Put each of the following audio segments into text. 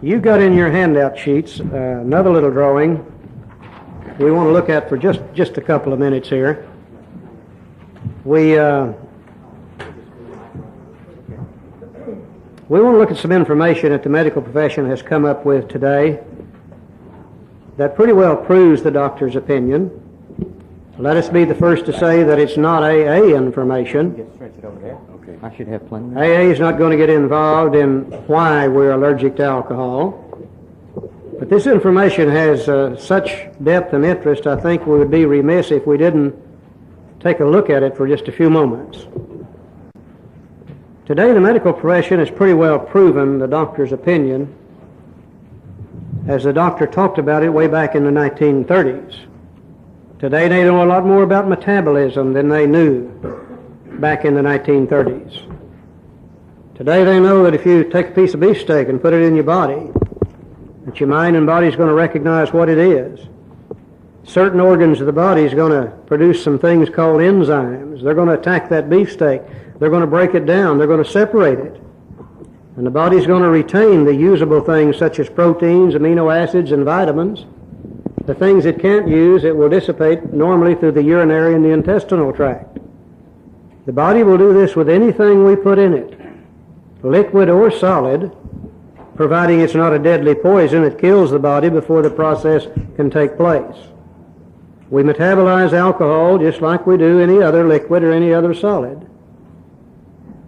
You've got in your handout sheets another little drawing we want to look at for just a couple of minutes here. We want to look at some information that the medical profession has come up with today that pretty well proves the doctor's opinion. Let us be the first to say that it's not AA information. Just stretch it over there. Okay. I should have plenty. AA is not going to get involved in why we're allergic to alcohol. But this information has such depth and interest, I think we would be remiss if we didn't take a look at it for just a few moments. Today the medical profession has pretty well proven the doctor's opinion, as the doctor talked about it way back in the 1930s. Today they know a lot more about metabolism than they knew back in the 1930s. Today they know that if you take a piece of beefsteak and put it in your body, that your mind and body is going to recognize what it is. Certain organs of the body is going to produce some things called enzymes. They're going to attack that beefsteak. They're going to break it down. They're going to separate it. And the body is going to retain the usable things such as proteins, amino acids, and vitamins. The things it can't use, it will dissipate normally through the urinary and the intestinal tract. The body will do this with anything we put in it, liquid or solid, providing it's not a deadly poison. It kills the body before the process can take place. We metabolize alcohol just like we do any other liquid or any other solid.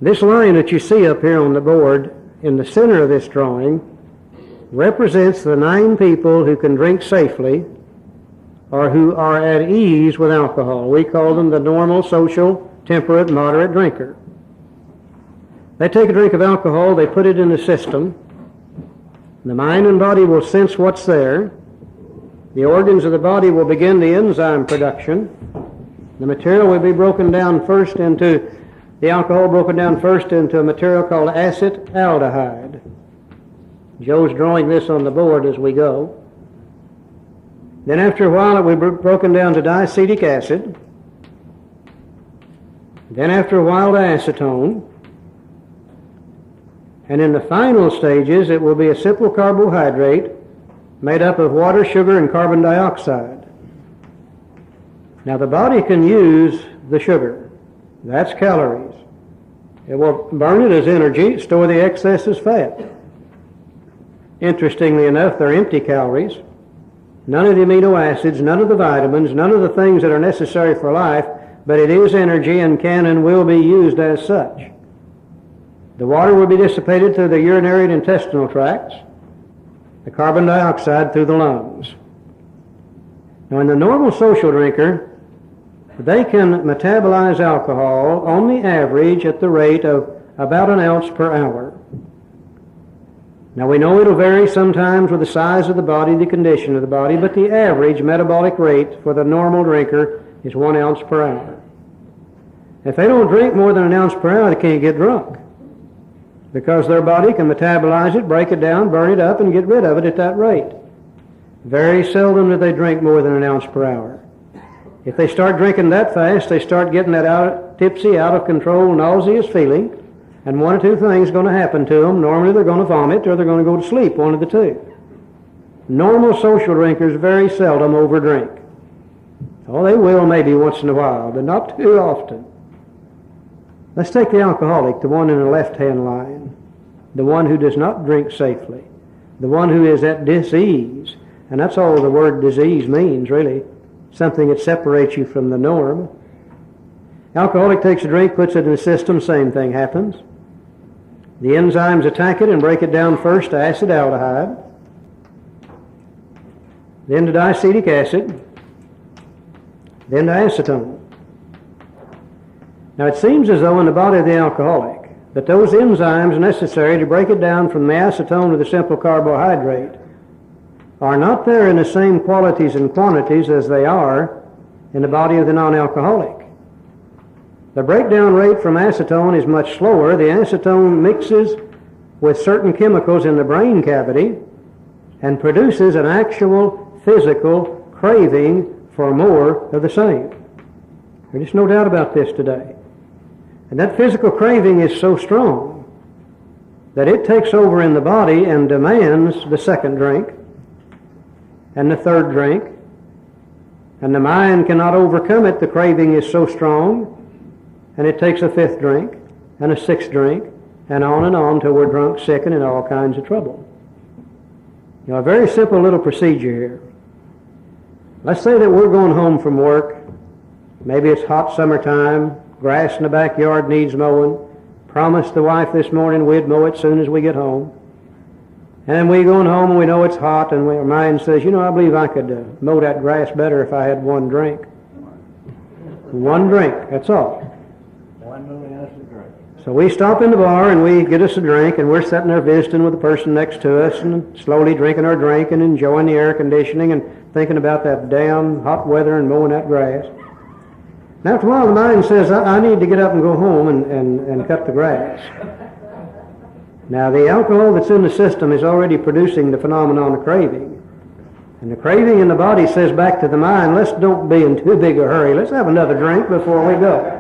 This line that you see up here on the board in the center of this drawing represents the 9 people who can drink safely or who are at ease with alcohol. We call them the normal, social, temperate, moderate drinker. They take a drink of alcohol, they put it in the system. The mind and body will sense what's there. The organs of the body will begin the enzyme production. The material will be broken down first into, the alcohol broken down first into a material called acetaldehyde. Joe's drawing this on the board as we go. Then after a while it will be broken down to diacetic acid. Then after a while to acetone. And in the final stages it will be a simple carbohydrate made up of water, sugar, and carbon dioxide. Now the body can use the sugar. That's calories. It will burn it as energy, store the excess as fat. Interestingly enough, they're empty calories. None of the amino acids, none of the vitamins, none of the things that are necessary for life, but it is energy and can and will be used as such. The water will be dissipated through the urinary and intestinal tracts, the carbon dioxide through the lungs. Now in the normal social drinker, they can metabolize alcohol on the average at the rate of about an ounce per hour. Now we know it'll vary sometimes with the size of the body, the condition of the body, but the average metabolic rate for the normal drinker is 1 ounce per hour. If they don't drink more than an ounce per hour, they can't get drunk, because their body can metabolize it, break it down, burn it up, and get rid of it at that rate. Very seldom do they drink more than an ounce per hour. If they start drinking that fast, they start getting that tipsy, out of control, nauseous feeling, and one or two things are going to happen to them. Normally they're going to vomit or they're going to go to sleep, one of the two. Normal social drinkers very seldom overdrink. Oh, they will maybe once in a while, but not too often. Let's take the alcoholic, the one in the left-hand line, the one who does not drink safely, the one who is at disease. And that's all the word disease means, really, something that separates you from the norm. Alcoholic takes a drink, puts it in the system, same thing happens. The enzymes attack it and break it down first to acetaldehyde, then to diacetic acid, then to acetone. Now it seems as though in the body of the alcoholic that those enzymes necessary to break it down from the acetone to the simple carbohydrate are not there in the same qualities and quantities as they are in the body of the non-alcoholic. The breakdown rate from acetone is much slower. The acetone mixes with certain chemicals in the brain cavity and produces an actual physical craving for more of the same. There's just no doubt about this today. And that physical craving is so strong that it takes over in the body and demands the second drink and the third drink, and the mind cannot overcome it. The craving is so strong, and it takes a fifth drink and a sixth drink, and on till we're drunk, sick, and in all kinds of trouble. You know, a very simple little procedure here. Let's say that we're going home from work. Maybe it's hot summertime, grass in the backyard needs mowing. Promised the wife this morning we'd mow it as soon as we get home. And we going home and we know it's hot, and our mind says, you know, I believe I could mow that grass better if I had one drink. One drink, that's all. 1 million ounces of drink. So we stop in the bar and we get us a drink, and we're sitting there visiting with the person next to us and slowly drinking our drink and enjoying the air conditioning and thinking about that damn hot weather and mowing that grass. Now after a while the mind says, I need to get up and go home and cut the grass. Now the alcohol that's in the system is already producing the phenomenon of craving. And the craving in the body says back to the mind, let's don't be in too big a hurry. Let's have another drink before we go.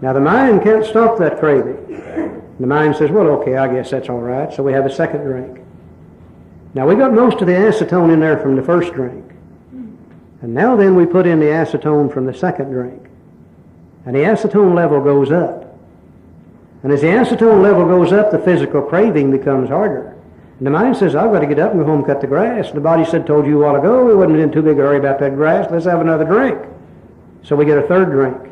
Now the mind can't stop that craving. The mind says, well, okay, I guess that's all right. So we have a second drink. Now we got most of the acetone in there from the first drink. And now then we put in the acetone from the second drink. And the acetone level goes up. And as the acetone level goes up, the physical craving becomes harder. And the mind says, I've got to get up and go home and cut the grass. And the body said, told you a while ago, we wasn't in too big a hurry about that grass. Let's have another drink. So we get a third drink.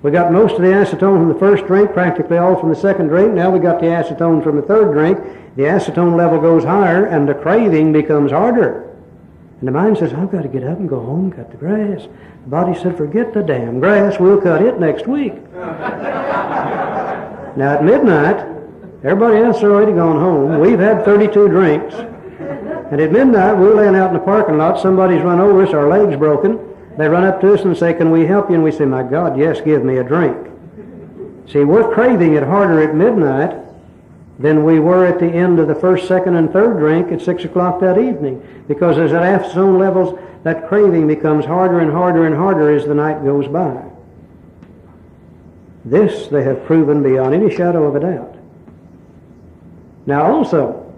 We got most of the acetone from the first drink, practically all from the second drink. Now we got the acetone from the third drink. The acetone level goes higher, and the craving becomes harder. And the mind says, I've got to get up and go home and cut the grass. The body said, forget the damn grass, we'll cut it next week. Now at midnight, everybody else has already gone home. We've had 32 drinks. And at midnight, we're laying out in the parking lot. Somebody's run over us, our leg's broken. They run up to us and say, can we help you? And we say, my God, yes, give me a drink. See, we're craving it harder at midnight than we were at the end of the first, second, and third drink at 6 o'clock that evening. Because as that acetone levels, that craving becomes harder and harder and harder as the night goes by. This they have proven beyond any shadow of a doubt. Now also,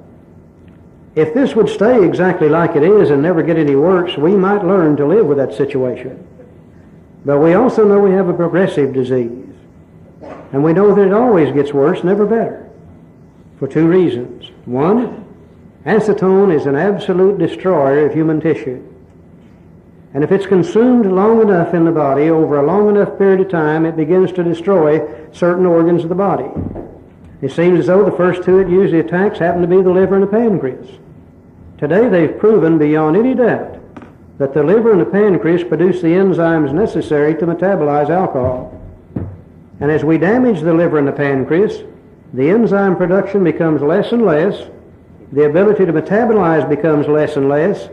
if this would stay exactly like it is and never get any worse, we might learn to live with that situation. But we also know we have a progressive disease. And we know that it always gets worse, never better. For two reasons. One, acetone is an absolute destroyer of human tissue. And if it's consumed long enough in the body, over a long enough period of time, it begins to destroy certain organs of the body. It seems as though the first two it usually attacks happen to be the liver and the pancreas. Today they've proven beyond any doubt that the liver and the pancreas produce the enzymes necessary to metabolize alcohol. And as we damage the liver and the pancreas, the enzyme production becomes less and less, the ability to metabolize becomes less and less,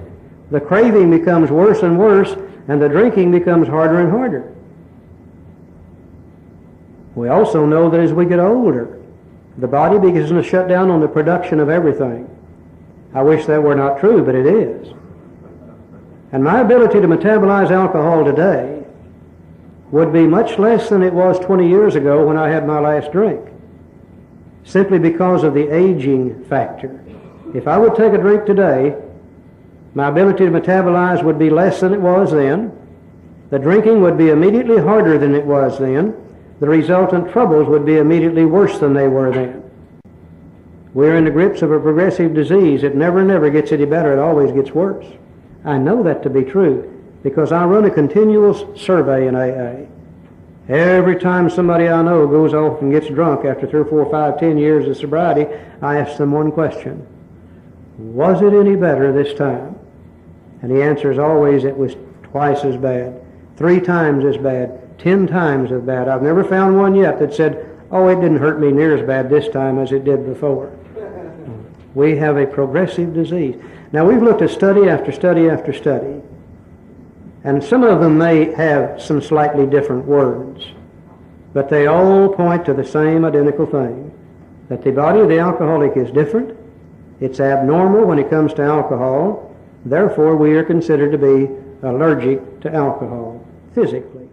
the craving becomes worse and worse, and the drinking becomes harder and harder. We also know that as we get older, the body begins to shut down on the production of everything. I wish that were not true, but it is. And my ability to metabolize alcohol today would be much less than it was 20 years ago when I had my last drink, simply because of the aging factor. If I would take a drink today, my ability to metabolize would be less than it was then. The drinking would be immediately harder than it was then. The resultant troubles would be immediately worse than they were then. We're in the grips of a progressive disease. It never gets any better. It always gets worse. I know that to be true because I run a continual survey in AA. Every time somebody I know goes off and gets drunk after 3 or 4, 5, 10 years of sobriety, I ask them one question. Was it any better this time? And the answer is always it was twice as bad, 3 times as bad, 10 times as bad. I've never found one yet that said, oh, it didn't hurt me near as bad this time as it did before. We have a progressive disease. Now, we've looked at study after study after study, and some of them may have some slightly different words, but they all point to the same identical thing, that the body of the alcoholic is different, it's abnormal when it comes to alcohol, therefore we are considered to be allergic to alcohol physically.